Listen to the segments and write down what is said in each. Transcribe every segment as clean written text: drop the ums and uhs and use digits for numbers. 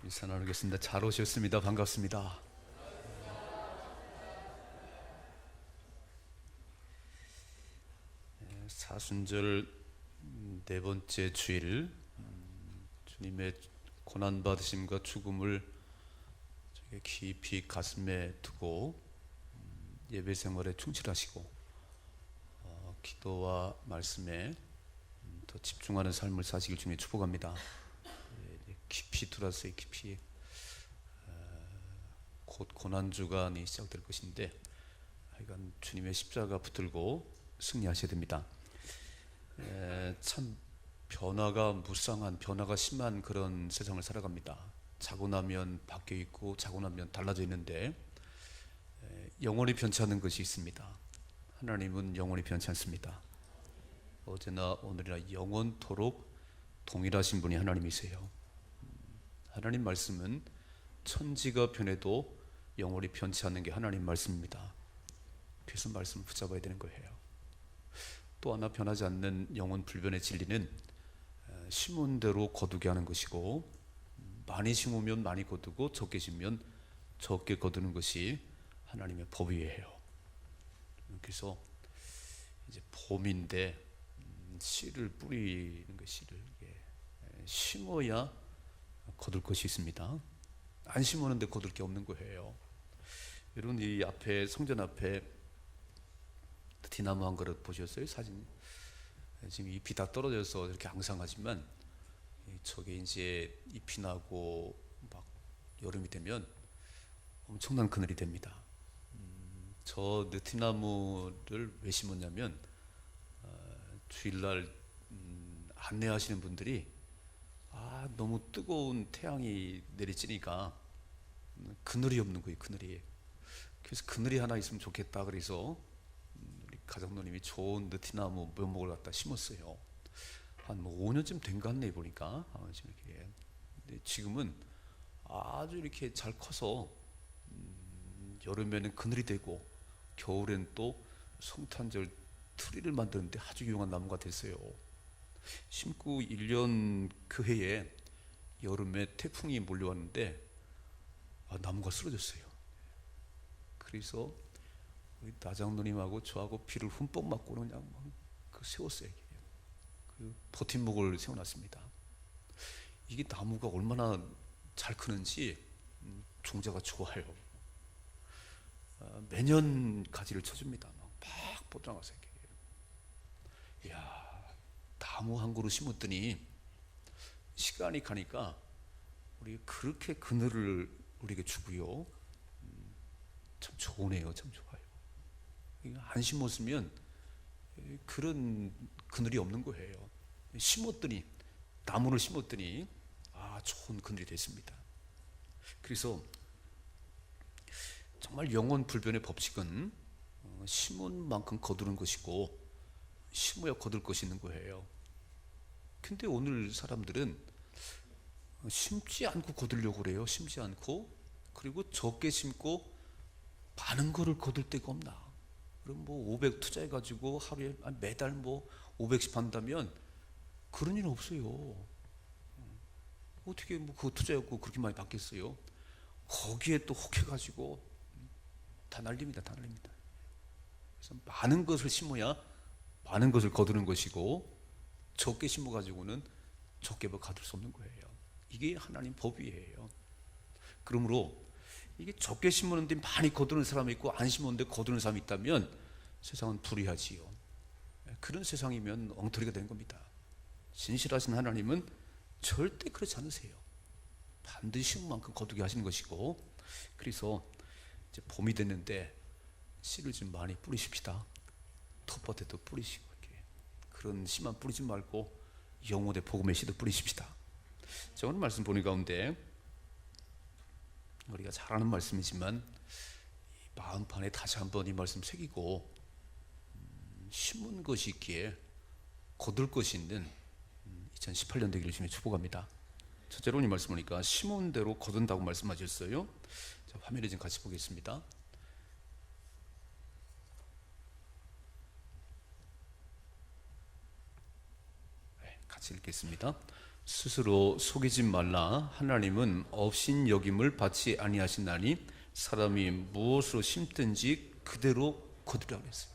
인사 나누겠습니다. 잘 오셨습니다. 반갑습니다. 사순절 네 번째 주일, 주님의 고난받으심과 죽음을 깊이 가슴에 두고 예배 생활에 충실하시고 기도와 말씀에 더 집중하는 삶을 사시길 주님의 축복합니다. 깊이 들어서요. 깊이 곧 고난주간이 시작될 것인데 하여간 주님의 십자가 붙들고 승리하셔야 됩니다. 참 변화가 무쌍한, 변화가 심한 그런 세상을 살아갑니다. 자고 나면 바뀌어 있고 자고 나면 달라져 있는데 영원히 변치 않는 것이 있습니다. 하나님은 영원히 변치 않습니다. 어제나 오늘이나 영원토록 동일하신 분이 하나님이세요. 하나님 말씀은 천지가 변해도 영원히 변치 않는 게 하나님 말씀입니다. 그래서 말씀을 붙잡아야 되는 거예요. 또 하나 변하지 않는 영원 불변의 진리는 심은 대로 거두게 하는 것이고, 많이 심으면 많이 거두고 적게 심으면 적게 거두는 것이 하나님의 법이에요. 그래서 이제 봄인데 씨를 뿌리는 것, 씨를 심어야 거둘 것이 있습니다. 안 심었는데 거둘 게 없는 거예요. 여러분, 이 앞에 성전 앞에 티나무 한 그릇 보셨어요? 사진. 지금 잎이 다 떨어져서 이렇게 앙상하지만 저게 이제 잎이 나고 막 여름이 되면 엄청난 그늘이 됩니다. 저 느티나무를 왜 심었냐면 주일날 안내하시는 분들이 너무 뜨거운 태양이 내리쬐니까 그늘이 없는 거예요. 그늘이. 그래서 그늘이 하나 있으면 좋겠다. 그래서 우리 가정노님이 좋은 느티나무 묘목을 갖다 심었어요. 한 5년쯤 된 것 같네 보니까. 이렇게. 근데 지금은 아주 이렇게 잘 커서 여름에는 그늘이 되고 겨울엔 또 성탄절 트리를 만드는데 아주 유용한 나무가 됐어요. 심고 1년 그 해에 여름에 태풍이 몰려왔는데 나무가 쓰러졌어요. 그래서 우리 나장누님하고 저하고 비를 흠뻑 맞고 그냥 세웠어요. 그 버팀목을 세워놨습니다. 이게 나무가 얼마나 잘 크는지 종자가 좋아요. 매년 가지를 쳐줍니다. 막 뻗어나가서 이야, 나무 한 그루 심었더니 시간이 가니까 우리 그렇게 그늘을 우리에게 주고요. 참 좋으네요. 참 좋아요. 안 심었으면 그런 그늘이 없는 거예요. 심었더니, 나무를 심었더니 좋은 그늘이 됐습니다. 그래서 정말 영원 불변의 법칙은 심은 만큼 거두는 것이고 심어야 거둘 것이 있는 거예요. 근데 오늘 사람들은 심지 않고 거두려고 그래요. 심지 않고. 그리고 적게 심고 많은 거를 거둘 데가 없나. 그럼 500 투자해가지고 하루에 매달 500씩 판다면 그런 일은 없어요. 어떻게 그거 투자했고 그렇게 많이 받겠어요? 거기에 또 혹해가지고 다 날립니다. 다 날립니다. 그래서 많은 것을 심어야 많은 것을 거두는 것이고, 적게 심어가지고는 적게 거둘 수 없는 거예요. 이게 하나님 법이에요. 그러므로 이게 적게 심었는데 많이 거두는 사람이 있고 안 심었는데 거두는 사람이 있다면 세상은 불의하지요. 그런 세상이면 엉터리가 되는 겁니다. 진실하신 하나님은 절대 그렇지 않으세요. 반드시 심은 만큼 거두게 하시는 것이고, 그래서 이제 봄이 됐는데 씨를 좀 많이 뿌리십시다. 텃밭에도 뿌리시고 이렇게. 그런 씨만 뿌리지 말고 영혼의 복음의 씨도 뿌리십시다. 자, 오늘 말씀 보는 가운데 우리가 잘 아는 말씀이지만 마음판에 다시 한번 이 말씀 새기고 심은 것이 있기에 거둘 것이 있는 2018년 되기를 주님의 축복합니다. 첫째로 이 말씀 보니까 심은 대로 거둔다고 말씀하셨어요. 자, 화면에 좀 같이 보겠습니다. 같이 읽겠습니다. 스스로 속이지 말라. 하나님은 업신여김을 받지 아니하시나니 사람이 무엇으로 심든지 그대로 거두라 그랬어요.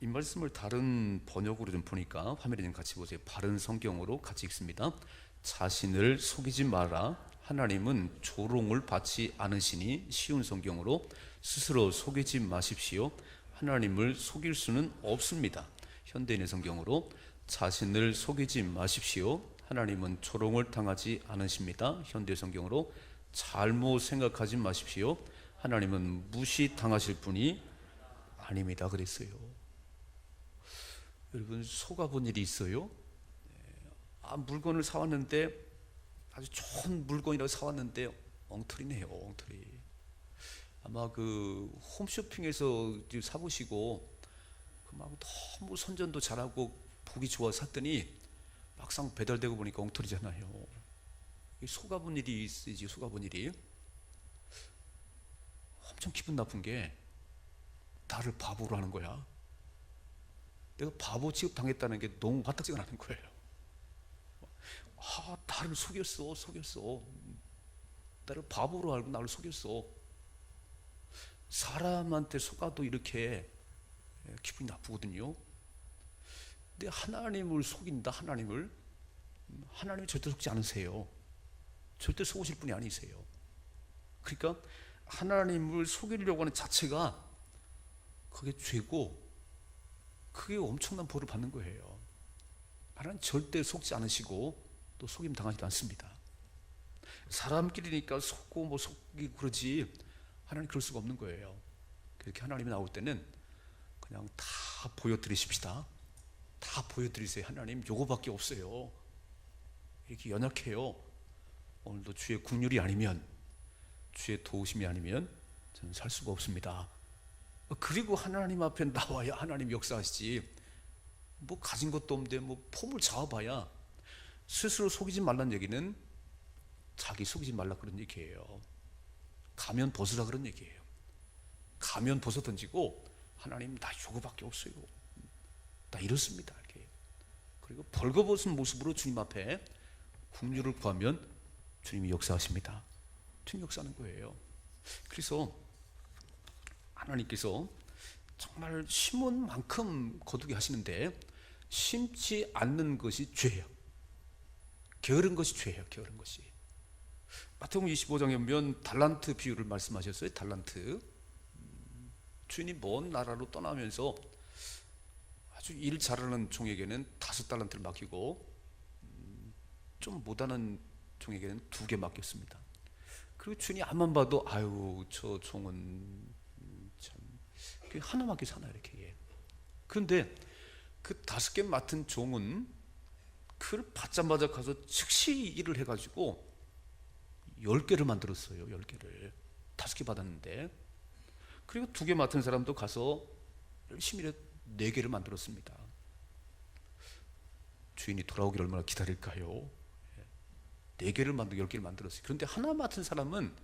이 말씀을 다른 번역으로 좀 보니까 화면에 좀 같이 보세요. 바른 성경으로 같이 읽습니다. 자신을 속이지 마라. 하나님은 조롱을 받지 않으시니. 쉬운 성경으로 스스로 속이지 마십시오. 하나님을 속일 수는 없습니다. 현대인의 성경으로 자신을 속이지 마십시오. 하나님은 조롱을 당하지 않으십니다. 현대 성경으로 잘못 생각하지 마십시오. 하나님은 무시당하실 분이 아닙니다. 그랬어요. 여러분, 속아본 일이 있어요? 물건을 사왔는데, 아주 좋은 물건이라고 사왔는데 엉터리네요. 엉터리. 아마 그 홈쇼핑에서 사보시고 막 너무 선전도 잘하고 보기 좋아 샀더니 막상 배달되고 보니까 엉터리잖아요. 속아본 일이 있으지. 속아본 일이 엄청 기분 나쁜 게, 나를 바보로 하는 거야. 내가 바보 취급 당했다는 게 너무 화딱지가 나는 거예요. 나를 속였어. 나를 바보로 알고 나를 속였어. 사람한테 속아도 이렇게 기분이 나쁘거든요. 근데 하나님을 속인다. 하나님이 절대 속지 않으세요. 절대 속으실 분이 아니세요. 그러니까 하나님을 속이려고 하는 자체가 그게 죄고, 그게 엄청난 벌을 받는 거예요. 하나님 절대 속지 않으시고 또 속임 당하지 않습니다. 사람끼리니까 속고 속이고 그러지, 하나님 그럴 수가 없는 거예요. 그렇게 하나님이 나올 때는 그냥 다 보여드리십시다. 다 보여드리세요. 하나님 요거밖에 없어요. 이렇게 연약해요. 오늘도 주의 국률이 아니면, 주의 도우심이 아니면 저는 살 수가 없습니다. 그리고 하나님 앞에 나와야 하나님 역사하시지. 가진 것도 없는데 폼을 잡아봐야. 스스로 속이지 말라는 얘기는 자기 속이지 말라 그런 얘기예요. 가면 벗으라 그런 얘기예요. 가면 벗어 던지고, 하나님 나 요거밖에 없어요. 나 이렇습니다. 이렇게. 그리고 벌거벗은 모습으로 주님 앞에 긍휼을 구하면 주님이 역사하십니다. 주님 역사하는 거예요. 그래서 하나님께서 정말 심은 만큼 거두게 하시는데, 심지 않는 것이 죄예요. 게으른 것이 죄예요. 게으른 것이. 마태복음 25장에 보면 달란트 비유를 말씀하셨어요. 달란트. 주인이 먼 나라로 떠나면서 아주 일 잘하는 종에게는 5달란트를 맡기고, 좀 못하는 종에게는 2개 맡겼습니다. 그리고 주인이 앞만 봐도 아유 저 종은 참 하나밖에 사나 이렇게. 그런데 그 5개 맡은 종은 그걸 받자마자 가서 즉시 일을 해가지고 10개를 만들었어요. 10개를. 5개 받았는데. 그리고 2개 맡은 사람도 가서 열심히 4개를 만들었습니다. 주인이 돌아오기를 얼마나 기다릴까요? 4개를 만들고 10개를 만들었어요. 그런데 하나 맡은 사람은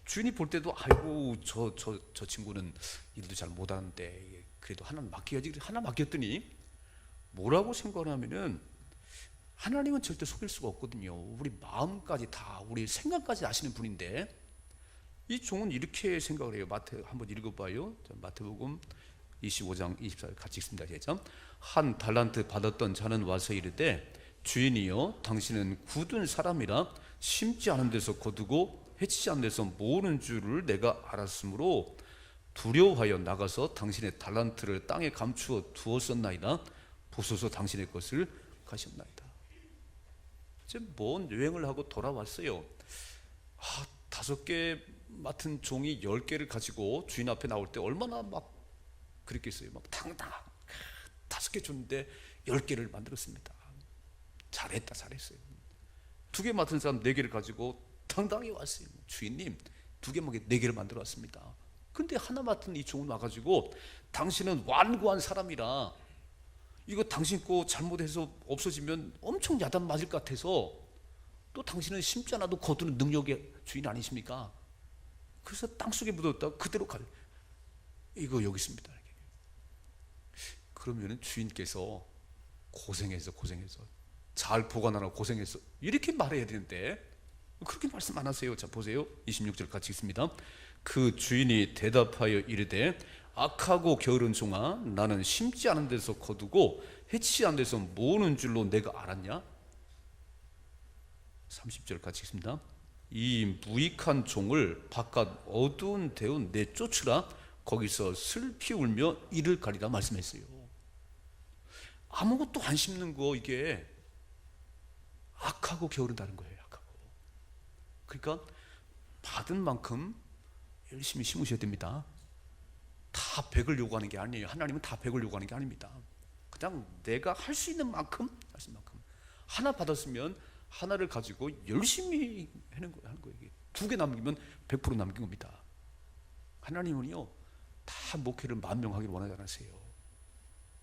주인이 볼 때도 아이고 저 친구는 일도 잘 못하는데 그래도 하나는 맡겨야지. 하나 맡겼더니 뭐라고 생각을 하면은, 하나님은 절대 속일 수가 없거든요. 우리 마음까지 다, 우리 생각까지 아시는 분인데, 이 종은 이렇게 생각을 해요. 한번 읽어봐요. 마태복음 25장 24절 같이 읽습니다. 시작. 한 달란트 받았던 자는 와서 이르되, 주인이여 당신은 굳은 사람이라 심지 않은 데서 거두고 해치지 않은 데서 모으는 줄을 내가 알았으므로 두려워하여 나가서 당신의 달란트를 땅에 감추어 두었었나이다. 보소서 당신의 것을 가셨나이다. 이제 먼 여행을 하고 돌아왔어요. 5개 맡은 종이 10개를 가지고 주인 앞에 나올 때 얼마나 막 그랬겠어요. 막 당당 5개 줬는데 10개를 만들었습니다. 잘했어요. 2개 맡은 사람 4개를 가지고 당당히 왔어요. 주인님 2개 먹에 4개를 만들어 왔습니다. 근데 하나 맡은 이 종은 와가지고, 당신은 완고한 사람이라 이거 당신 거 잘못해서 없어지면 엄청 야단 맞을 것 같아서, 또 당신은 심지 않아도 거두는 능력의 주인 아니십니까? 그래서 땅속에 묻었다가 그대로 이거 여기 있습니다. 그러면 주인께서 고생해서 잘 보관하느라 고생했어. 이렇게 말해야 되는데 그렇게 말씀 안 하세요. 자 보세요. 26절 같이 읽습니다. 그 주인이 대답하여 이르되 악하고 게으른 종아, 나는 심지 않은 데서 거두고 해치지 않은 데서 모으는 줄로 내가 알았냐? 30절 같이 읽습니다. 이 무익한 종을 바깥 어두운 데운 내쫓으라. 거기서 슬피 울며 이를 가리라 말씀했어요. 아무것도 안 심는 거, 이게 악하고 게으르다는 거예요. 악하고. 그러니까 받은 만큼 열심히 심으셔야 됩니다. 다 100을 요구하는 게 아니에요. 하나님은 다 100을 요구하는 게 아닙니다. 그냥 내가 할 수 있는 만큼, 할 수 있는 만큼. 하나 받았으면 하나를 가지고 열심히 하는 거예요. 이게 2개 남기면 100% 남긴 겁니다. 하나님은요, 다 목회를 만명하기를 원하지 않으세요.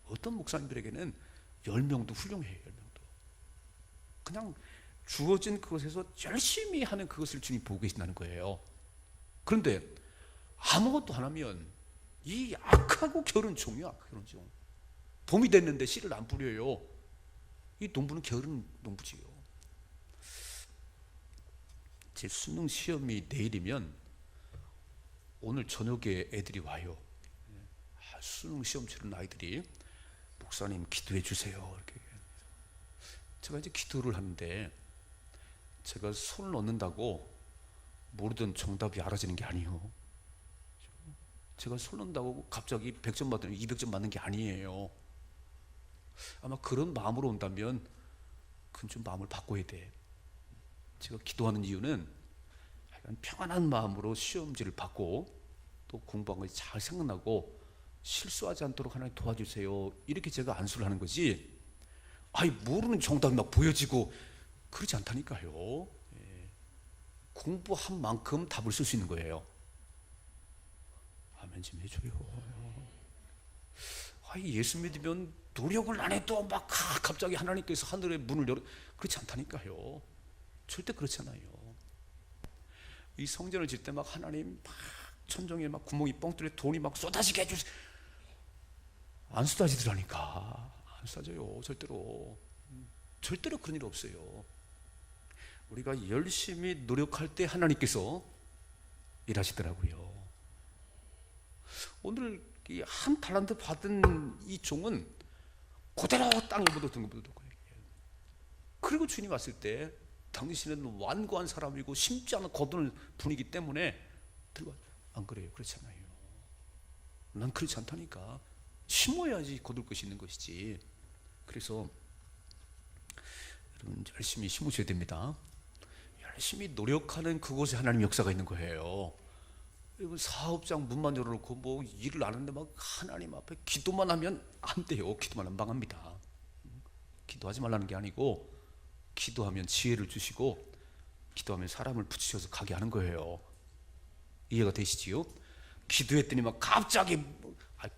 어떤 목사님들에게는 10명도 훌륭해요. 10명도. 그냥 주어진 그것에서 열심히 하는 그것을 주님 보고 계신다는 거예요. 그런데 아무것도 안 하면 이 악하고 게으른 종이야. 게으른 종. 봄이 됐는데 씨를 안 뿌려요. 이 농부는 게으른 농부지요. 제 수능 시험이 내일이면 오늘 저녁에 애들이 와요. 수능 시험 치는 아이들이 목사님 기도해 주세요. 이렇게. 제가 이제 기도를 하는데 제가 손을 넣는다고 모르던 정답이 알아지는 게 아니에요. 제가 손 넣는다고 갑자기 100점 맞으면 200점 맞는 게 아니에요. 아마 그런 마음으로 온다면 그건 좀 마음을 바꿔야 돼. 제가 기도하는 이유는 약간 평안한 마음으로 시험지를 받고 또 공부한 것이 잘 생각나고 실수하지 않도록 하나님 도와주세요. 이렇게 제가 안수를 하는 거지. 아이 모르는 정답이 막 보여지고 그러지 않다니까요. 예. 공부한 만큼 답을 쓸 수 있는 거예요. 아멘 좀 해줘요. 아이 예수 믿으면 노력을 안 해도 막 갑자기 하나님께서 하늘의 문을 열어, 그렇지 않다니까요. 절대 그렇지 않아요. 이 성전을 질 때 막 하나님 막 천정에 막 구멍이 뻥 뚫려 돈이 막 쏟아지게 해주세요. 안 쏟아지더라니까. 안 쏟아져요. 절대로. 절대로 그런 일 없어요. 우리가 열심히 노력할 때 하나님께서 일하시더라고요. 오늘 이 한 달란트 받은 이 종은 그대로 땅에 묻어둔 거예요. 그리고 주님 왔을 때 당신은 완고한 사람이고 심지 않은 거두는 분이기 때문에 들고 안 그래요? 그렇지 않아요. 난 그렇지 않다니까. 심어야지 거둘 것이 있는 것이지. 그래서 여러분 열심히 심으셔야 됩니다. 열심히 노력하는 그곳에 하나님 역사가 있는 거예요. 여러분 사업장 문만 열어놓고 뭐 일을 안 하는데 막 하나님 앞에 기도만 하면 안 돼요. 기도만 하면 망합니다. 기도하지 말라는 게 아니고 기도하면 지혜를 주시고 기도하면 사람을 붙이셔서 가게 하는 거예요. 이해가 되시지요? 기도했더니 막 갑자기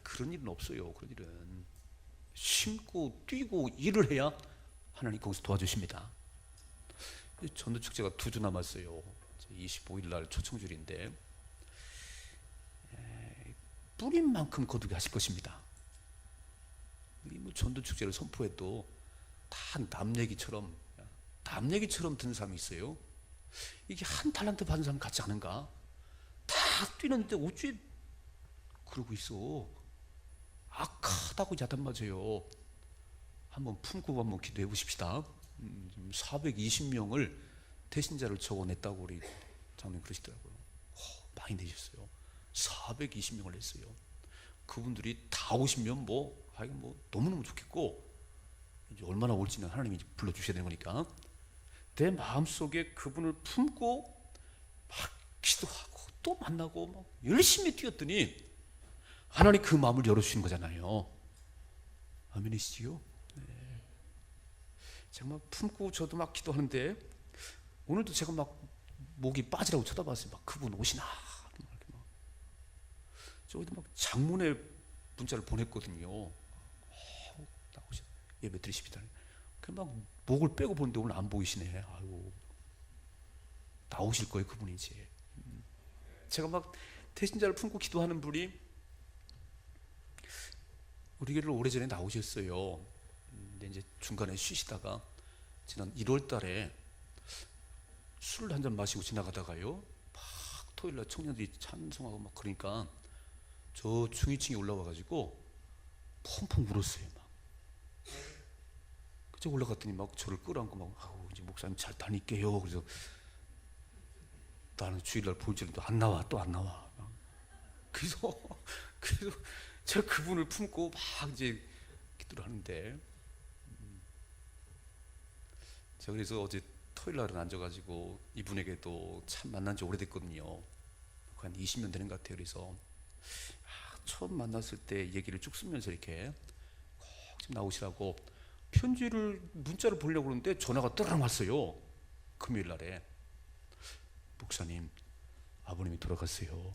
그런 일은 없어요. 그런 일은 심고 뛰고 일을 해야 하나님 거기서 도와주십니다. 전도축제가 2주 남았어요. 25일 날 초청절인데 뿌린 만큼 거두게 하실 것입니다. 뭐 전도축제를 선포해도 다 남 얘기처럼 듣는 사람이 있어요. 이게 한 달란트 받은 사람 같지 않은가? 다 뛰는데 어째 그러고 있어. 악하다고 야단 맞아요. 한번 품고 한번 기도해 보십시다. 420명을 대신자를 적어냈다고 우리 장로님 그러시더라고요. 많이 내셨어요. 420명을 냈어요. 그분들이 다 오시면 뭐 너무너무 좋겠고 이제 얼마나 올지는 하나님이 불러주셔야 되는 거니까 내 마음속에 그분을 품고 막 기도하고 또 만나고 막 열심히 뛰었더니 하나님 그 마음을 열어주신 거잖아요. 아멘이시지요? 네. 제가 막 품고 저도 막 기도하는데 오늘도 제가 막 목이 빠지라고 쳐다봤어요. 막 그분 오시나? 저기도 막 장문의 문자를 보냈거든요. 나오셔 예배 드리십시다. 그 막 목을 빼고 보는데 오늘 안 보이시네. 아유 나오실 거예요 그분이 이제. 제가 막 대신자를 품고 기도하는 분이 우리 교회를 오래전에 나오셨어요. 근데 이제 중간에 쉬시다가 지난 1월 달에 술을 한 잔 마시고 지나가다가요, 막 토요일날 청년들이 찬송하고 막 그러니까 저 중위층에 올라와가지고 펑펑 울었어요. 막 그저 올라갔더니 막 저를 끌어안고 막 아우 이제 목사님 잘 다닐게요. 그래서 나는 주일날 볼 줄도 안 나와, 또 안 나와. 그래서 제가 그분을 품고 막 이제 기도를 하는데, 제가 그래서 어제 토요일 날은 앉아가지고 이분에게도 참 만난 지 오래됐거든요. 한 20년 되는 것 같아요. 그래서 처음 만났을 때 얘기를 쭉 쓰면서 이렇게 꼭 좀 나오시라고 문자를 보려고 그러는데 전화가 떠랑 왔어요. 금요일 날에. 목사님, 아버님이 돌아갔어요.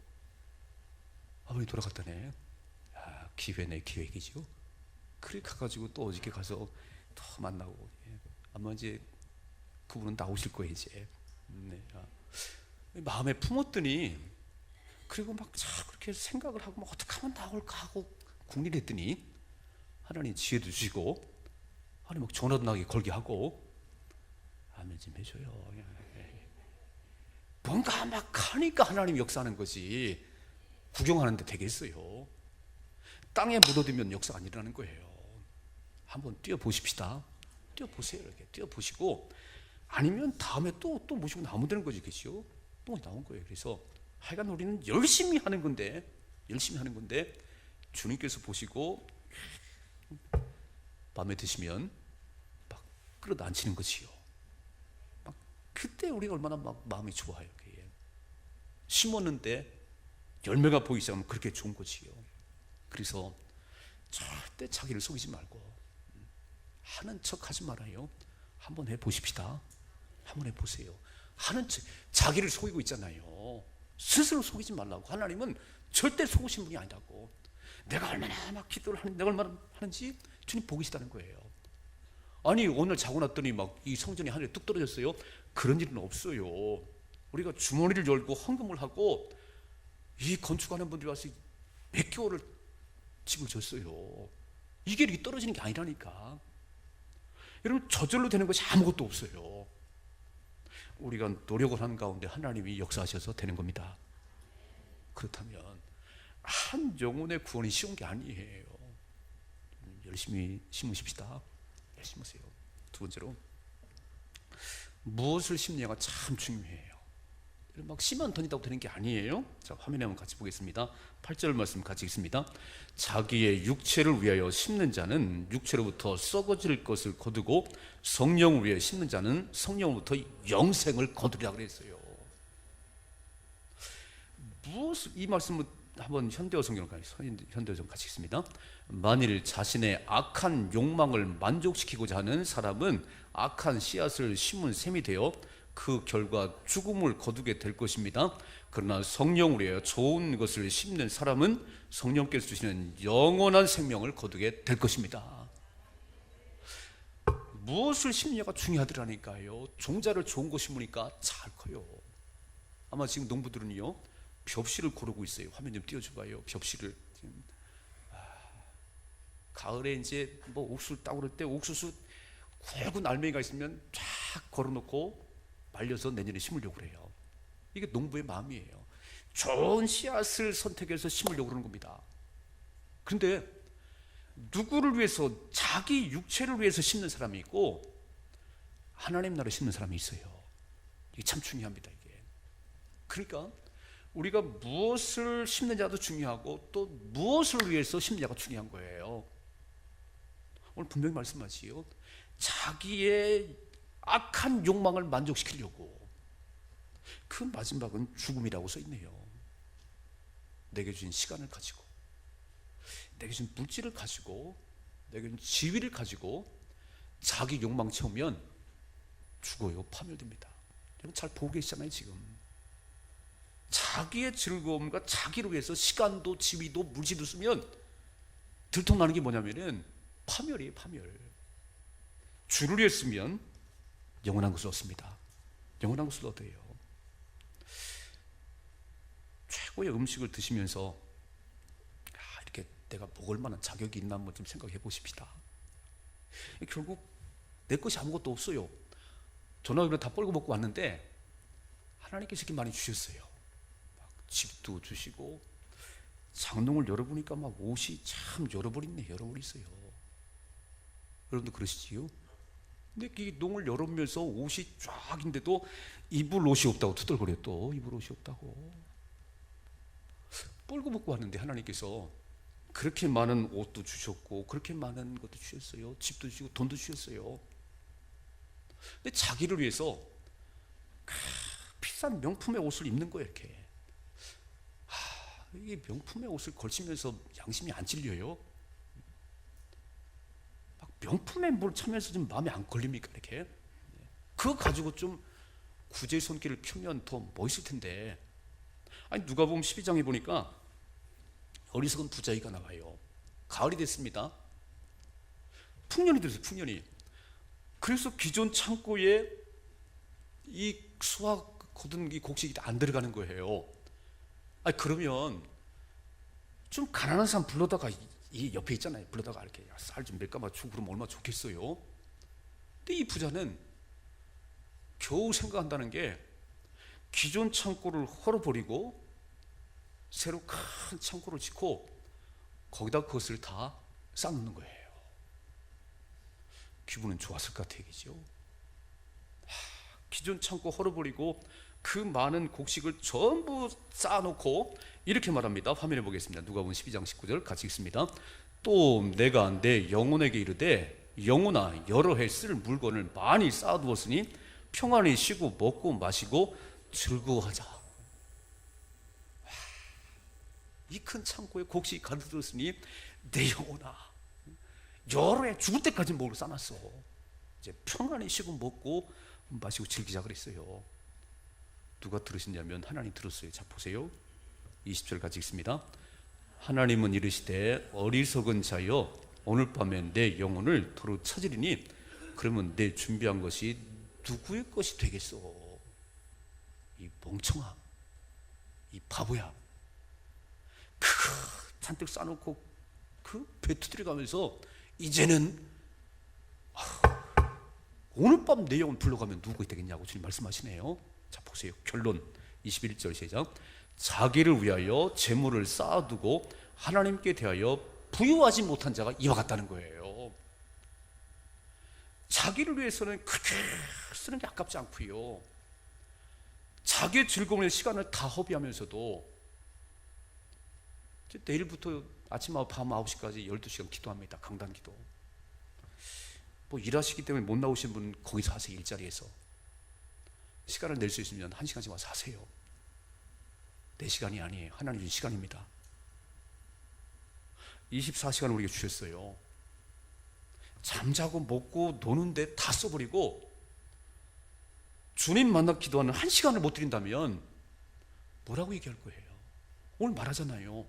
아버님이 돌아갔다네. 기회네, 기획이죠. 그렇게 가가지고 또 어저께 가서 또 만나고, 아마 이제 그분은 나오실 거예요 이제. 네. 마음에 품었더니, 그리고 막 자 그렇게 생각을 하고 막 어떻게 하면 나올까 하고 궁리를 했더니 하나님 지혜도 주시고, 하나님 막 전화도 나게 걸게 하고, 아멘 좀 해줘요. 뭔가 막 하니까 하나님 역사하는 거지, 구경하는데 되겠어요? 땅에 묻어두면 역사가 안 일어나는 거예요. 한번 뛰어보십시다. 뛰어보세요. 이렇게 뛰어보시고, 아니면 다음에 또 모시고 나오면 되는 거지, 그죠? 또 나온 거예요. 그래서 하여간 우리는 열심히 하는 건데 주님께서 보시고 마음에 드시면 막 끌어안치는 거지요. 막 그때 우리가 얼마나 막 마음이 좋아요. 그게 심었는데 열매가 보이기 시작하면 그렇게 좋은 거지요. 그래서 절대 자기를 속이지 말고 하는 척 하지 말아요. 한번 해보십시다. 한번 해보세요. 하는 척, 자기를 속이고 있잖아요. 스스로 속이지 말라고. 하나님은 절대 속으신 분이 아니라고. 내가 얼마나 막 기도를 하는지, 내가 얼마나 하는지 주님 보고 계시다는 거예요. 아니 오늘 자고 났더니 막 이 성전이 하늘에 뚝 떨어졌어요. 그런 일은 없어요. 우리가 주머니를 열고 헌금을 하고 이 건축하는 분들이 와서 몇 개월을 집을 졌어요. 이게 이렇게 떨어지는 게 아니라니까. 여러분, 저절로 되는 것이 아무것도 없어요. 우리가 노력을 하는 가운데 하나님이 역사하셔서 되는 겁니다. 그렇다면 한 영혼의 구원이 쉬운 게 아니에요. 열심히 심으십시다. 열심히 하세요. 두 번째로, 무엇을 심느냐가 참 중요해요. 막 씨만 던진다고 되는 게 아니에요. 자, 화면에 한번 같이 보겠습니다. 8절 말씀 같이 읽습니다. 자기의 육체를 위하여 심는 자는 육체로부터 썩어질 것을 거두고 성령을 위하여 심는 자는 성령으로부터 영생을 거두리라 그랬어요. 이 말씀은 한번 현대어 성경을 같이 읽습니다. 만일 자신의 악한 욕망을 만족시키고자 하는 사람은 악한 씨앗을 심은 셈이 되어 그 결과 죽음을 거두게 될 것입니다. 그러나 성령으로 하여 좋은 것을 심는 사람은 성령께서 주시는 영원한 생명을 거두게 될 것입니다. 무엇을 심냐가 중요하더라니까요. 종자를 좋은 거 심으니까 잘 커요. 아마 지금 농부들은요, 벽실을 고르고 있어요. 화면 좀 띄워줘봐요. 벽실을 지금. 가을에 이제 뭐 옥수수 따고 그럴 때 옥수수 굵은 알맹이가 있으면 쫙 걸어놓고 말려서 내년에 심으려고 그래요. 이게 농부의 마음이에요. 좋은 씨앗을 선택해서 심으려고 그러는 겁니다. 그런데 누구를 위해서, 자기 육체를 위해서 심는 사람이 있고 하나님 나라를 심는 사람이 있어요. 이게 참 중요합니다. 이게. 그러니까 우리가 무엇을 심느냐도 중요하고 또 무엇을 위해서 심느냐가 중요한 거예요. 오늘 분명히 말씀하시요, 자기의 악한 욕망을 만족시키려고. 그 마지막은 죽음이라고 써 있네요. 내게 주신 시간을 가지고, 내게 주신 물질을 가지고, 내게 주신 지위를 가지고 자기 욕망 채우면 죽어요. 파멸됩니다. 여러분 잘 보고 계시잖아요. 지금 자기의 즐거움과 자기를 위해서 시간도 지위도 물질도 쓰면 들통나는 게 뭐냐면은 파멸이에요. 파멸. 주를 위해 쓰면 영원한 것을 얻습니다. 영원한 것을 얻어요. 최고의 음식을 드시면서 이렇게 내가 먹을 만한 자격이 있나 한번 좀 생각해 보십시다. 결국 내 것이 아무것도 없어요. 전화기로 다 뻘고 먹고 왔는데 하나님께서 이렇게 많이 주셨어요. 막 집도 주시고, 장롱을 열어보니까 막 옷이 참 여러 벌 있네. 여러 벌 있어요. 여러분도 그러시지요? 근데 이 농을 열어보면서 옷이 쫙인데도 입을 옷이 없다고 투덜거려. 또 입을 옷이 없다고 뻘고 먹고 왔는데 하나님께서 그렇게 많은 옷도 주셨고 그렇게 많은 것도 주셨어요. 집도 주시고 돈도 주셨어요. 근데 자기를 위해서 비싼 명품의 옷을 입는 거예요. 이렇게 이게 명품의 옷을 걸치면서 양심이 안 찔려요? 막 명품에 뭘 차면서 좀 마음에 안 걸립니까? 이렇게 그거 가지고 좀 구제의 손길을 펴면 더 멋있을 텐데. 아니 누가복음 12장에 보니까 어리석은 부자이가 나와요. 가을이 됐습니다. 풍년이 들었어요. 풍년이. 그래서 기존 창고에 이 수확 거둔 이 곡식이 안 들어가는 거예요. 아니 그러면 좀 가난한 사람 불러다가 이 옆에 있잖아요. 불러다가 이렇게 쌀 좀 몇 가마 주고 그러면 얼마나 좋겠어요. 근데 이 부자는 겨우 생각한다는 게 기존 창고를 헐어버리고 새로 큰 창고를 짓고 거기다 그것을 다 쌓는 거예요. 기분은 좋았을 것 같아요. 얘기죠. 기존 창고 헐어버리고 그 많은 곡식을 전부 쌓아놓고 이렇게 말합니다. 화면에 보겠습니다. 누가복음 12장 19절 같이 읽습니다. 또 내가 내 영혼에게 이르되 영혼아 여러 해 쓸 물건을 많이 쌓아두었으니 평안히 쉬고 먹고 마시고 즐거워하자. 이 큰 창고에 곡식이 가득 들었으니 내 영혼아 여러 해 죽을 때까지 먹을 쌓아놨어. 이제 평안히 쉬고 먹고 마시고 즐기자 그랬어요. 누가 들으시냐면 하나님 들었어요. 자 보세요. 20절 같이 읽습니다. 하나님은 이르시되 어리석은 자여 오늘 밤에 내 영혼을 도로 찾으리니 그러면 내 준비한 것이 누구의 것이 되겠어? 이 멍청아, 이 바보야. 잔뜩 싸놓고 그 배 두드려 가면서 이제는 오늘 밤 내 영혼 불러가면 누구가 되겠냐고 주님 말씀하시네요. 자 보세요. 결론 21절 시작. 자기를 위하여 재물을 쌓아두고 하나님께 대하여 부유하지 못한 자가 이와 같다는 거예요. 자기를 위해서는 그렇게 쓰는 게 아깝지 않고요. 자기의 즐거움의 시간을 다 허비하면서도 내일부터 아침 밤 9시까지 12시간 기도합니다. 강단 기도. 뭐 일하시기 때문에 못 나오신 분 거기서 하세요. 일자리에서 시간을 낼 수 있으면 1시간씩 와서 하세요. 내 시간이 아니에요. 하나님 준 시간입니다. 24시간을 우리에게 주셨어요. 잠자고 먹고 노는데 다 써버리고 주님 만나 기도하는 1시간을 못 드린다면 뭐라고 얘기할 거예요? 오늘 말하잖아요.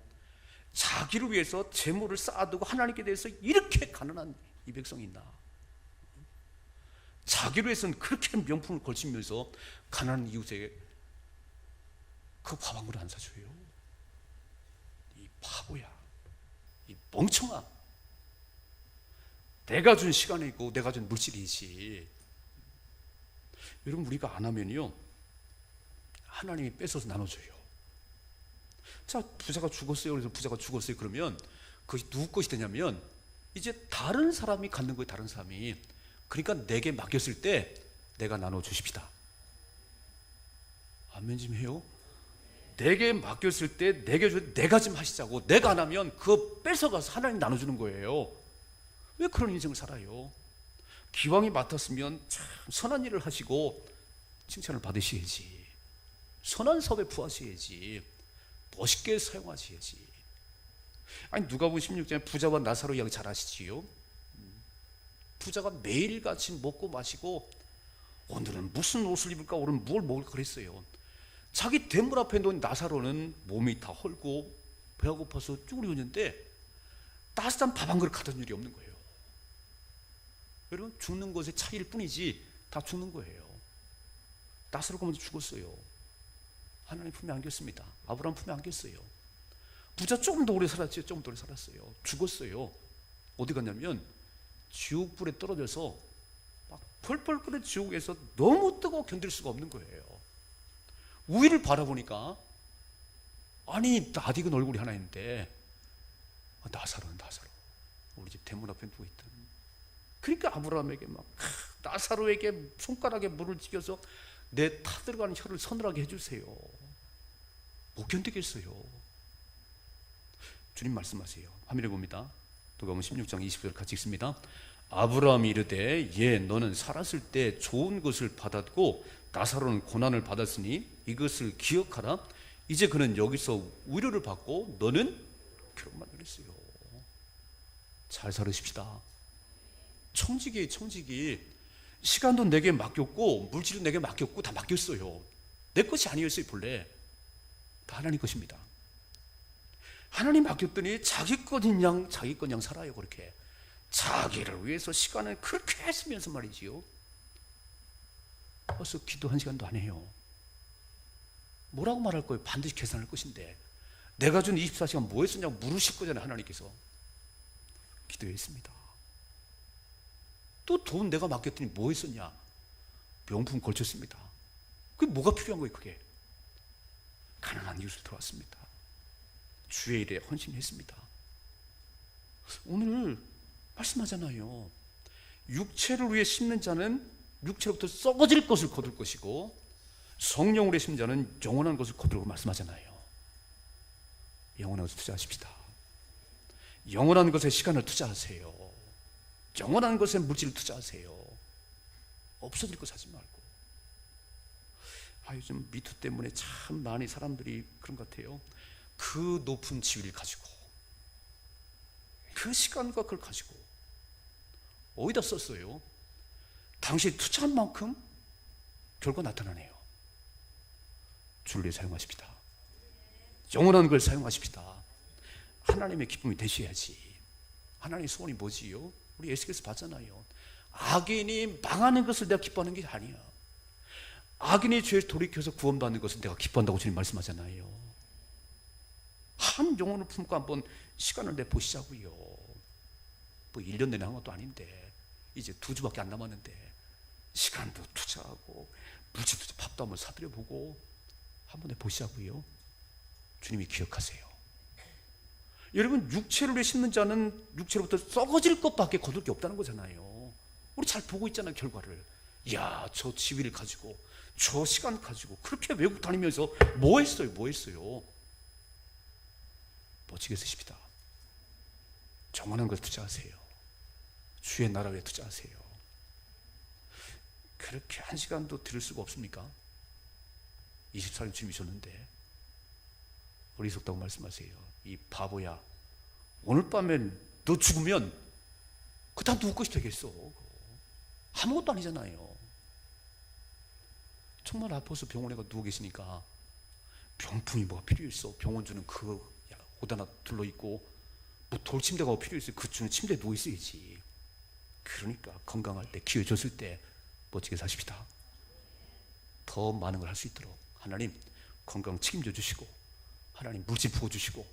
자기를 위해서 재물을 쌓아두고 하나님께 대해서 이렇게 가난한 이 백성이 있나? 자기를 위해서는 그렇게 명품을 걸치면서 가난한 이웃에게 그 밥 한 그릇 안 사줘요. 이 바보야, 이 멍청아. 내가 준 시간이고 내가 준 물질이지. 여러분 우리가 안 하면요 하나님이 뺏어서 나눠줘요. 자 부자가 죽었어요. 그래서 부자가 죽었어요. 그러면 그것이 누구 것이 되냐면 이제 다른 사람이 갖는 거예요. 다른 사람이. 그러니까 내게 맡겼을 때 내가 나눠주십시다. 아멘 좀 해요. 내게 맡겼을 때 내가 좀 하시자고. 내가 안 하면 그거 뺏어가서 하나님 나눠주는 거예요. 왜 그런 인생을 살아요? 기왕이 맡았으면 참 선한 일을 하시고 칭찬을 받으셔야지. 선한 사업에 부하셔야지. 멋있게 사용하셔야지. 아니 누가복음 16장에 부자와 나사로 이야기 잘 아시지요? 부자가 매일같이 먹고 마시고 오늘은 무슨 옷을 입을까 오늘은 뭘 먹을까 그랬어요. 자기 대물 앞에 놓은 나사로는 몸이 다 헐고 배가 고파서 쭈그리고 있는데 따뜻한 밥 한 그릇 갖다 준 일이 없는 거예요. 여러분 죽는 것의 차이일 뿐이지 다 죽는 거예요. 나사로가 먼저 죽었어요. 하나님 품에 안겼습니다. 아브라함 품에 안겼어요. 부자 조금 더 오래 살았죠. 조금 더 오래 살았어요. 죽었어요. 어디 갔냐면 지옥불에 떨어져서 막 펄펄 끓는 지옥에서 너무 뜨거워 견딜 수가 없는 거예요. 위를 바라보니까 아니 낯익은 얼굴이 하나 있는데 나사로 우리 집 대문 앞에 누워 있던. 그러니까 아브라함에게 막 나사로에게 손가락에 물을 찍여서 내 타들어가는 혀를 서늘하게 해주세요. 못 견디겠어요. 주님 말씀하세요. 화면에 봅니다. 누가복음 16장 20절 같이 읽습니다. 아브라함이 이르되 예 너는 살았을 때 좋은 것을 받았고 나사로는 고난을 받았으니 이것을 기억하라. 이제 그는 여기서 위로를 받고 너는 괴로움만 그랬어요. 잘 살으십시다. 청지기에 청지기. 시간도 내게 맡겼고 물질도 내게 맡겼고 다 맡겼어요. 내 것이 아니었어요. 본래 다 하나님 것입니다. 하나님 맡겼더니 자기 것인 양 살아요. 그렇게 자기를 위해서 시간을 그렇게 쓰면서 말이지요. 벌써 기도 한 시간도 안 해요. 뭐라고 말할 거예요? 반드시 계산할 것인데 내가 준 24시간 뭐 했었냐고 물으실 거잖아요. 하나님께서. 기도했습니다. 또 돈 내가 맡겼더니 뭐 했었냐? 명품 걸쳤습니다. 그게 뭐가 필요한 거예요? 그게 가난한 이웃을 도왔습니다. 주의 일에 헌신했습니다. 오늘 말씀하잖아요. 육체를 위해 심는 자는 육체로부터 썩어질 것을 거둘 것이고 성령으로 위해 심는 자는 영원한 것을 거두라고 말씀하잖아요. 영원한 것을 투자하십시다. 영원한 것에 시간을 투자하세요. 영원한 것에 물질을 투자하세요. 없어질 것 사지 말고. 요즘 미투 때문에 참 많이 사람들이 그런 것 같아요. 그 높은 지위를 가지고 그 시간과 그걸 가지고 어디다 썼어요? 당신이 투자한 만큼 결과 나타나네요. 주를 위해 사용하십시다. 영원한 걸 사용하십시다. 하나님의 기쁨이 되셔야지. 하나님의 소원이 뭐지요? 우리 에스겔에서 봤잖아요. 악인이 망하는 것을 내가 기뻐하는 게 아니야. 악인이 죄에 돌이켜서 구원받는 것을 내가 기뻐한다고 주님 말씀하잖아요. 한 영혼을 품고 한번 시간을 내보시자고요. 뭐 1년 내내 한 것도 아닌데 이제 2주밖에 안 남았는데 시간도 투자하고 물질도 투자, 밥도 한번 사드려보고 한번 내보시자고요. 주님이 기억하세요. 여러분 육체를 위해 심는 자는 육체로부터 썩어질 것밖에 거둘 게 없다는 거잖아요. 우리 잘 보고 있잖아요. 결과를. 이야 저 지위를 가지고 저 시간 가지고 그렇게 외국 다니면서 뭐 했어요? 멋지게 쓰십시다. 정원한 것에 투자하세요. 주의 나라에 투자하세요. 그렇게 한 시간도 들을 수가 없습니까? 24년 주님이셨는데 어리석다고 말씀하세요. 이 바보야, 오늘 밤에 너 죽으면 그 다 누구 것이 되겠어? 아무것도 아니잖아요. 정말 아파서 병원에 가 누워 계시니까 병풍이 뭐가 필요했어? 병원주는 그 옷 하나 둘러있고 뭐 돌침대가 필요했어요? 그 주는 침대에 누워 있어야지. 그러니까 건강할 때 기회 줬을 때 멋지게 사십시다. 더 많은 걸 할 수 있도록 하나님 건강 책임져 주시고 하나님 물질 부어주시고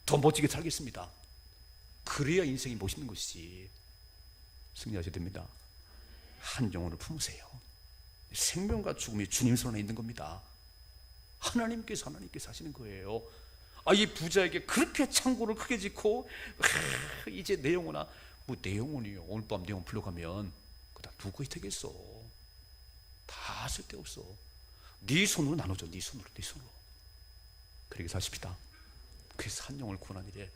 더 멋지게 살겠습니다. 그래야 인생이 멋있는 것이지. 승리하셔야 됩니다. 한 영혼을 품으세요. 생명과 죽음이 주님 손에 있는 겁니다. 하나님께서 하시는 거예요. 이 부자에게 그렇게 창고를 크게 짓고 이제 내 영혼아, 뭐 내 영혼이요, 오늘 밤 내 영혼 불러가면 그다 누구 것이 되겠어? 다 쓸데없어. 네 손으로 나눠줘. 네 손으로. 그렇게 사십시다. 그래서 한 영혼을 구원한 일에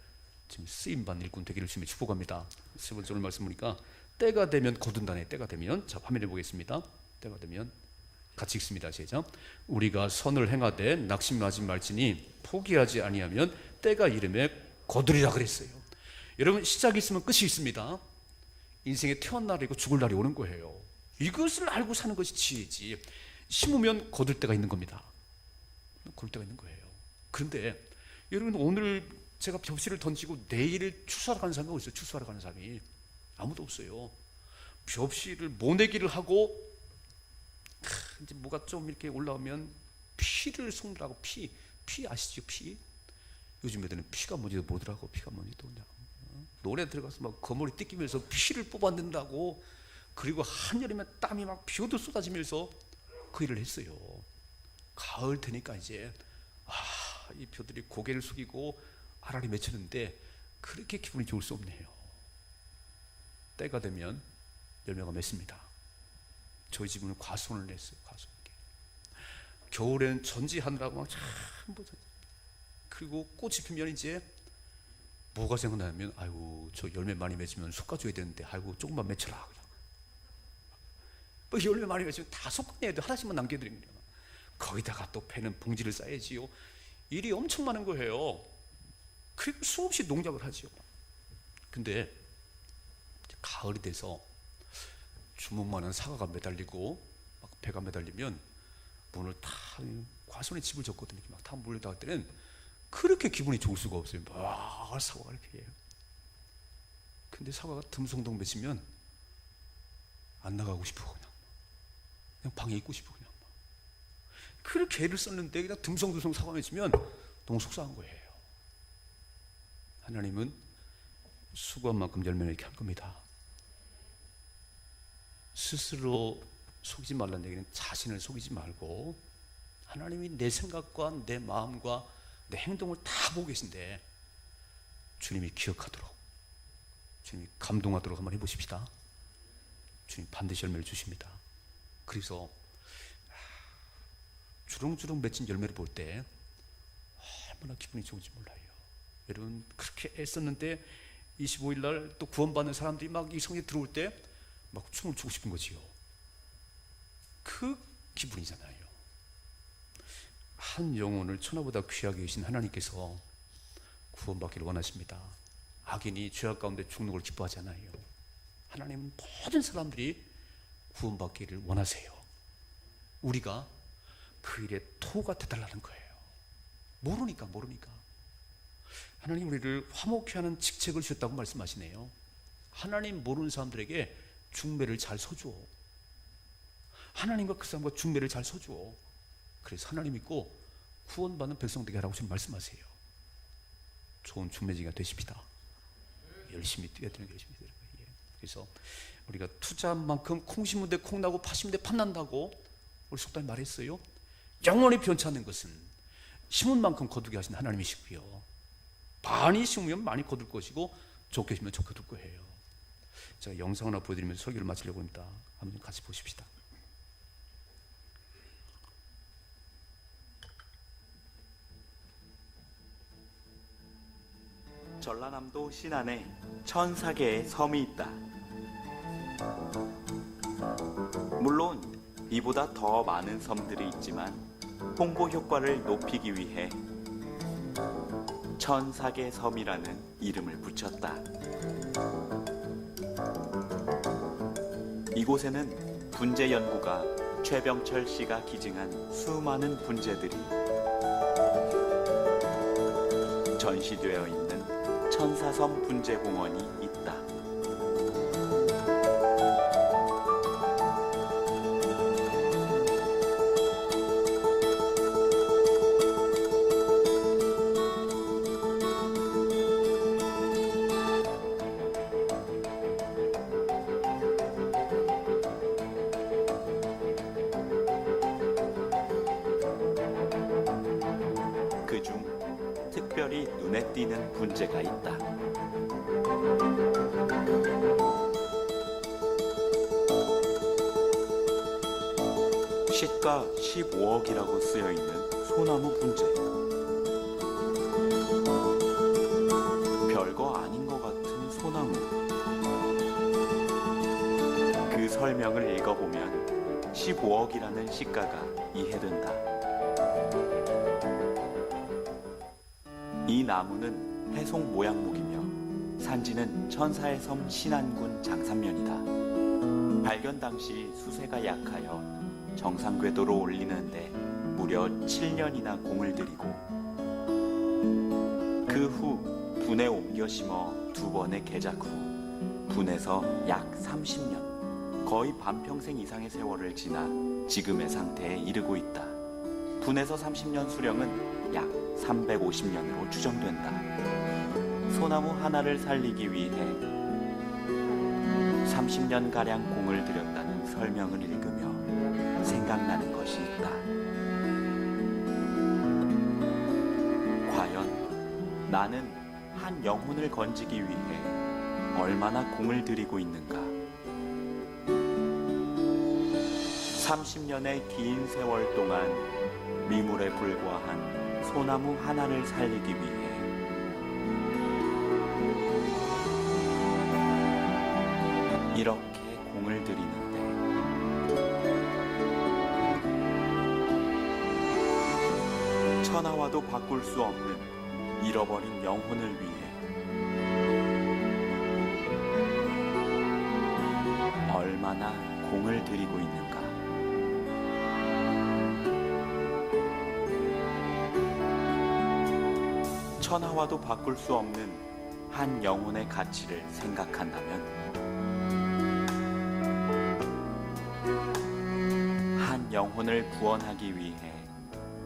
지금 쓰임받는 일꾼 되기를 주님의 축복합니다. 세 번째 오늘 말씀 보니까 때가 되면 거둔다네. 때가 되면. 자, 화면에 보겠습니다. 때가 되면 같이 읽습니다. 시작. 우리가 선을 행하되 낙심하지 말지니 포기하지 아니하면 때가 이름에 거두리라 그랬어요. 여러분 시작이 있으면 끝이 있습니다. 인생에 태어난 날이고 죽을 날이 오는 거예요. 이것을 알고 사는 것이 지혜지. 심으면 거둘 때가 있는 겁니다. 거둘 때가 있는 거예요. 그런데 여러분 오늘 제가 접시를 던지고 내일 추수하러 가는 사람이 어디 있어요? 추수하러 가는 사람이 아무도 없어요. 접시를 모내기를 하고 이제 뭐가 좀 이렇게 올라오면 피를 쏟으라고. 피 아시죠? 피. 요즘 애들은 피가 뭔지도 모르더라고. 피가 뭔지도 그냥 노래 들어가서 막 거머리 뜯기면서 피를 뽑아낸다고 그리고 한여름에 땀이 막 비오듯 쏟아지면서 그 일을 했어요. 가을 되니까 이제 이 벼들이 고개를 숙이고 알알이 맺혔는데 그렇게 기분이 좋을 수 없네요. 때가 되면 열매가 맺습니다. 저희 집은 과수원을 냈어요. 과수원. 겨울에는 전지하느라고 막 전부 그리고 꽃이 피면 이제 뭐가 생각나면 아이고 저 열매 많이 맺으면 솎아줘야 되는데 아이고 조금만 맺혀라 그냥. 뭐 열매 많이 맺으면 다 솎아내야 돼. 하나씩만 남겨드리면 거기다가 또 패는 봉지를 싸야지요. 일이 엄청 많은 거예요. 그리고 수없이 농작을 하지요. 근데 가을이 돼서 주먹만한 사과가 매달리고 막 배가 매달리면 문을 다 과수원에 집을 졌거든요. 막 다 몰려다갈 때는 그렇게 기분이 좋을 수가 없어요. 막 사과가 이렇게 해요. 근데 사과가 듬성듬 맺히면 안 나가고 싶어. 그냥 방에 있고 싶어. 그냥 그렇게 애를 썼는데 그냥 듬성듬성 사과 맺히면 너무 속상한 거예요. 하나님은 수고한 만큼 열매를 이렇게 할 겁니다. 스스로 속이지 말라는 얘기는 자신을 속이지 말고 하나님이 내 생각과 내 마음과 내 행동을 다 보고 계신데 주님이 기억하도록, 주님이 감동하도록 한번 해보십시다. 주님 반드시 열매를 주십니다. 그래서 주렁주렁 맺힌 열매를 볼 때 얼마나 기분이 좋은지 몰라요. 여러분 그렇게 애썼는데 25일 날 또 구원받는 사람들이 막 이 성에 들어올 때 막 춤을 추고 싶은 거지요. 그 기분이잖아요. 한 영혼을 천하보다 귀하게 여기신 하나님께서 구원받기를 원하십니다. 악인이 죄악 가운데 죽는 걸 기뻐하잖아요. 하나님은 모든 사람들이 구원받기를 원하세요. 우리가 그 일에 토가 되달라는 거예요. 모르니까. 하나님 우리를 화목케 하는 직책을 주셨다고 말씀하시네요. 하나님 모르는 사람들에게 중매를 잘 서줘. 하나님과 그 사람과 중매를 잘 서줘. 그래서 하나님 믿고 구원받는 백성 되게 하라고 지금 말씀하세요. 좋은 중매지가 되십시다. 열심히 뛰어야 되는 게 열심히 되는 거예요. 그래서 우리가 투자한 만큼 콩 심은 데 콩 나고 팥 심은 데 팥 난다고 우리 속담에 말했어요. 영원히 변치 않는 것은 심은 만큼 거두게 하신 하나님이시고요. 많이 심으면 많이 거둘 것이고 적게 심으면 적게 거둘 거예요. 제가 영상 하나 보여드리면서 설교를 마치려고 합니다. 한번 같이 보십시다. 전라남도 신안에 1004개의 섬이 있다. 물론 이보다 더 많은 섬들이 있지만 홍보 효과를 높이기 위해 1004개 섬이라는 이름을 붙였다. 이곳에는 분재 연구가 최병철 씨가 기증한 수많은 분재들이 전시되어 있는 천사섬 분재공원이 있다. 그중 특별히 눈에 띄는 분재가 있다. 시가 15억이라고 쓰여있는 소나무 분재. 별거 아닌 것 같은 소나무. 그 설명을 읽어보면 15억이라는 시가가 이해된다. 이 나무는 해송 모양목이며 산지는 천사의 섬 신안군 장산면이다. 발견 당시 수세가 약하여 정상 궤도로 올리는데 무려 7년이나 공을 들이고 그 후 분에 옮겨 심어 2번의 개작 후 분에서 약 30년, 거의 반평생 이상의 세월을 지나 지금의 상태에 이르고 있다. 분에서 30년 수령은 약 350년으로 추정된다. 소나무 하나를 살리기 위해 30년가량 공을 들였다는 설명을 읽으며 생각나는 것이 있다. 과연 나는 한 영혼을 건지기 위해 얼마나 공을 들이고 있는가? 30년의 긴 세월 동안 미물에 불과한 소나무 하나를 살리기 위해 이렇게 공을 들이는데 천하와도 바꿀 수 없는 잃어버린 영혼을 위해 얼마나 공을 들이고 있는가? 천하와도 바꿀 수 없는 한 영혼의 가치를 생각한다면 한 영혼을 구원하기 위해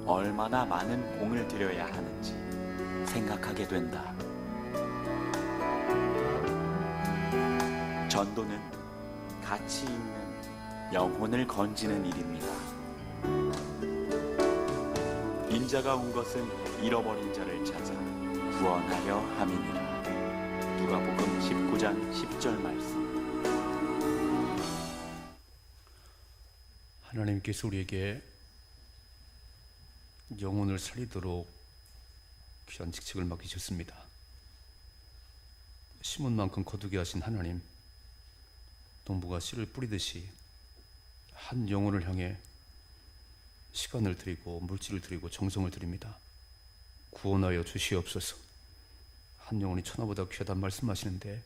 얼마나 많은 공을 들여야 하는지 생각하게 된다. 전도는 가치 있는 영혼을 건지는 일입니다. 인자가 온 것은 잃어버린 자를 찾아 구원하려 함이니라. 누가복음 19장 10절 말씀. 하나님께서 우리에게 영혼을 살리도록 귀한 직책을 맡기셨습니다. 심은 만큼 거두게 하신 하나님, 농부가 씨를 뿌리듯이 한 영혼을 향해 시간을 드리고 물질을 드리고 정성을 드립니다. 구원하여 주시옵소서. 한 영혼이 천하보다 귀하단 말씀하시는데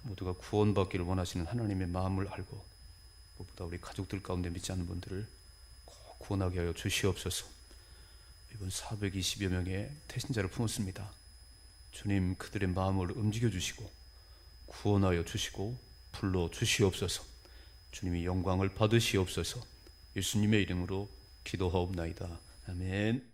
모두가 구원받기를 원하시는 하나님의 마음을 알고 무엇보다 우리 가족들 가운데 믿지 않는 분들을 꼭 구원하게 하여 주시옵소서. 이번 420여 명의 태신자를 품었습니다. 주님, 그들의 마음을 움직여 주시고 구원하여 주시고 불러 주시옵소서. 주님이 영광을 받으시옵소서. 예수님의 이름으로 기도하옵나이다. 아멘.